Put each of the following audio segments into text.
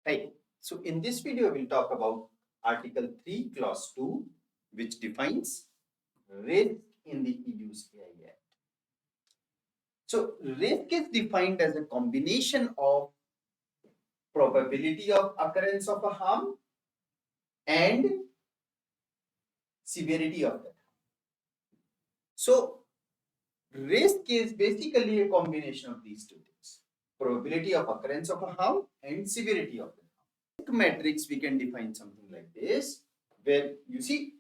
Right. So in this video, we'll talk about Article 3, Clause 2, which defines risk in the EU's AI Act. So risk is defined as a combination of probability of occurrence of a harm and severity of that. So risk is basically a combination of these two things: probability of occurrence of a harm and severity of the harm. Matrix, we can define something like this, where you see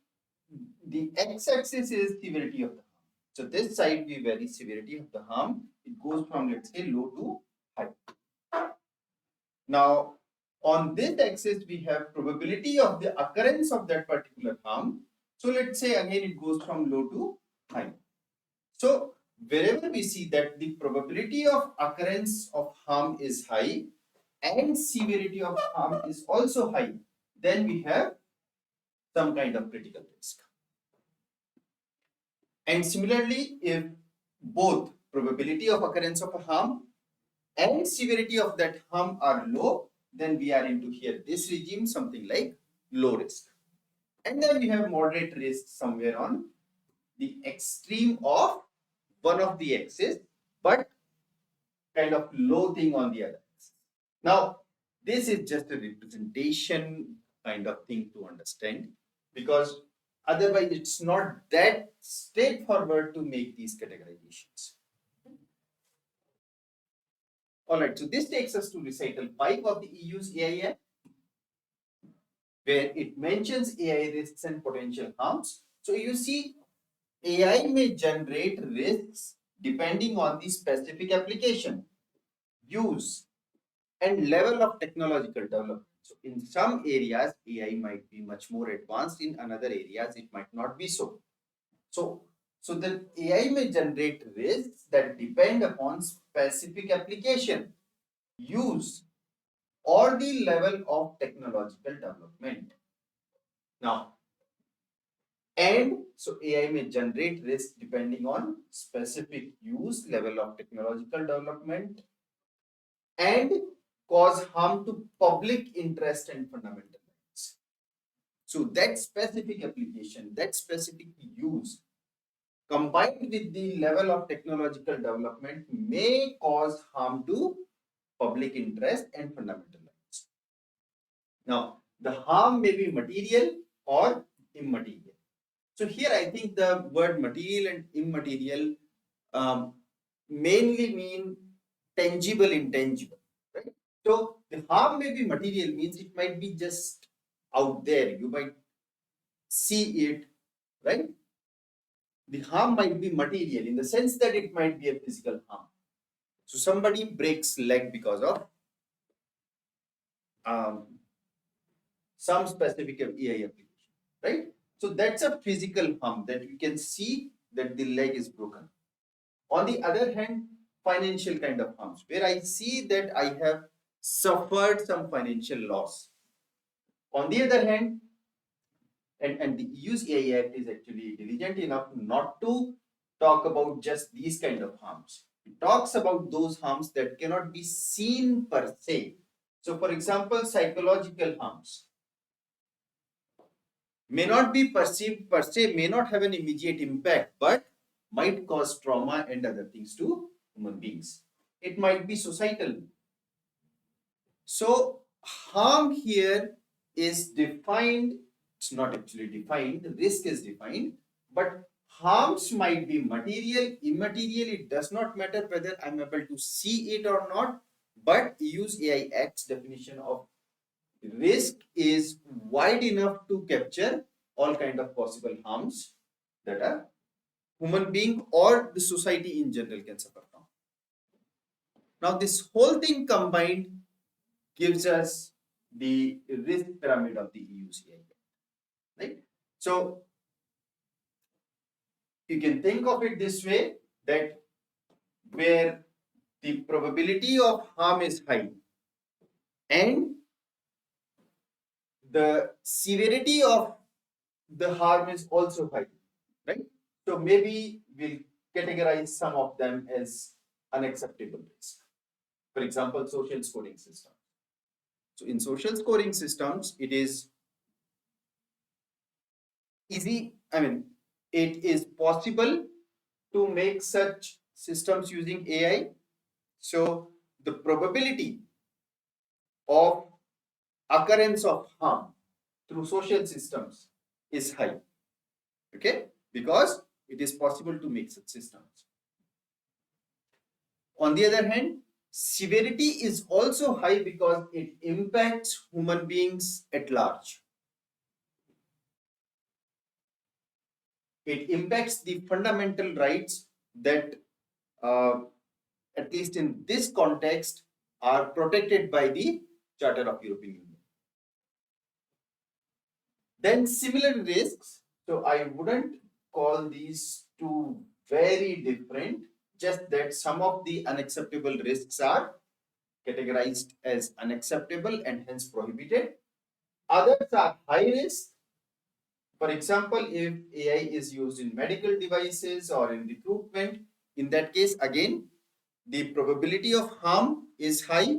the x-axis is severity of the harm. So this side we vary severity of the harm. It goes from, let's say, low to high. Now on this axis we have probability of the occurrence of that particular harm. So let's say again it goes from low to high. So wherever we see that the probability of occurrence of harm is high and severity of harm is also high, then we have some kind of critical risk. And similarly, if both probability of occurrence of a harm and severity of that harm are low, then we are into here this regime, something like low risk. And then we have moderate risk somewhere on the extreme of one of the axis, but kind of low thing on the other axis. Now, this is just a representation kind of thing to understand, because otherwise it's not that straightforward to make these categorizations. All right, so this takes us to recital 5 of the EU's AI Act, where it mentions AI risks and potential harms. So you see, AI may generate risks depending on the specific application, use, and level of technological development. So in some areas, AI might be much more advanced. In another areas, it might not be so. So the AI may generate risks that depend upon specific application, use, or the level of technological development. Now, and so AI may generate risk depending on specific use, level of technological development, and cause harm to public interest and fundamental rights. So that specific application, that specific use, combined with the level of technological development, may cause harm to public interest and fundamental rights. Now, the harm may be material or immaterial. So here I think the word material and immaterial mainly mean tangible, intangible, right? So the harm may be material, means it might be just out there. You might see it, right? The harm might be material in the sense that it might be a physical harm. So somebody breaks leg because of some specific AI application, right? So that's a physical harm that you can see that the leg is broken. On the other hand, financial kind of harms, where I see that I have suffered some financial loss. On the other hand, and the EU's AI Act is actually diligent enough not to talk about just these kind of harms. It talks about those harms that cannot be seen per se. So for example, psychological harms may not be perceived per se, may not have an immediate impact, but might cause trauma and other things to human beings. It might be societal. So harm here is defined, it's not actually defined, risk is defined, but harms might be material, immaterial, it does not matter whether I'm able to see it or not, but EU's AI Act's definition of risk is wide enough to capture all kind of possible harms that a human being or the society in general can suffer from. Now this whole thing combined gives us the risk pyramid of the EU's AI Act, right? So you can think of it this way, that where the probability of harm is high and the severity of the harm is also high, right? So maybe we'll categorize some of them as unacceptable risk. For example, social scoring system. So in social scoring systems, it is easy, it is possible to make such systems using AI. So the probability of occurrence of harm through social systems is high. Okay, because it is possible to make such systems. On the other hand, severity is also high because it impacts human beings at large. It impacts the fundamental rights that, at least in this context, are protected by the Charter of European Union. Then similar risks, so I wouldn't call these two very different, just that some of the unacceptable risks are categorized as unacceptable and hence prohibited. Others are high risk. For example, if AI is used in medical devices or in recruitment, in that case, again, the probability of harm is high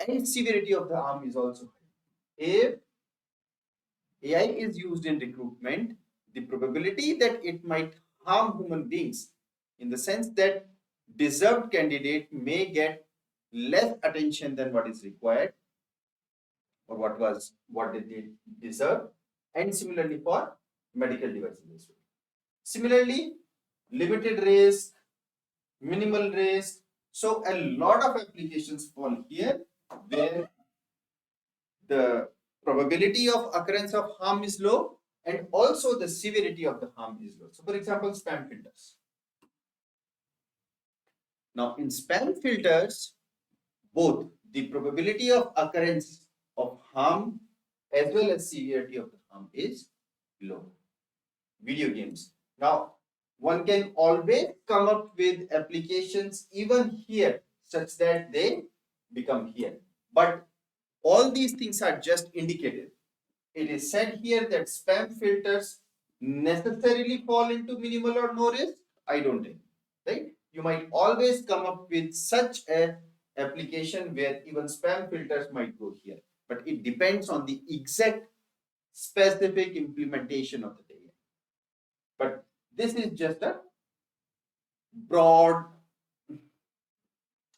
and severity of the harm is also high. If AI is used in recruitment, the probability that it might harm human beings in the sense that deserved candidate may get less attention than what is required or what they deserve, and similarly for medical devices as well. Similarly, limited risk, minimal risk. So a lot of applications fall here where the probability of occurrence of harm is low and also the severity of the harm is low. So for example, spam filters. Now in spam filters, both the probability of occurrence of harm as well as severity of the harm is low. Video games. Now one can always come up with applications even here such that they become here. But all these things are just indicative. It is said here that spam filters necessarily fall into minimal or no risk. I don't think, right? You might always come up with such a application where even spam filters might go here, but it depends on the exact specific implementation of the data. But this is just a broad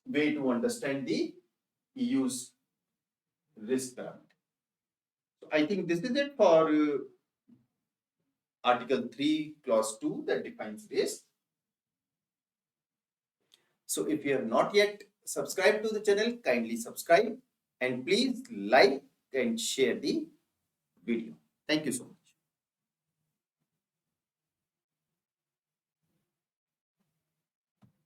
way to understand the EU's risk parameter. So I think this is it for Article 3, Clause 2 that defines risk. So if you have not yet subscribed to the channel, kindly subscribe and please like and share the video. Thank you so much.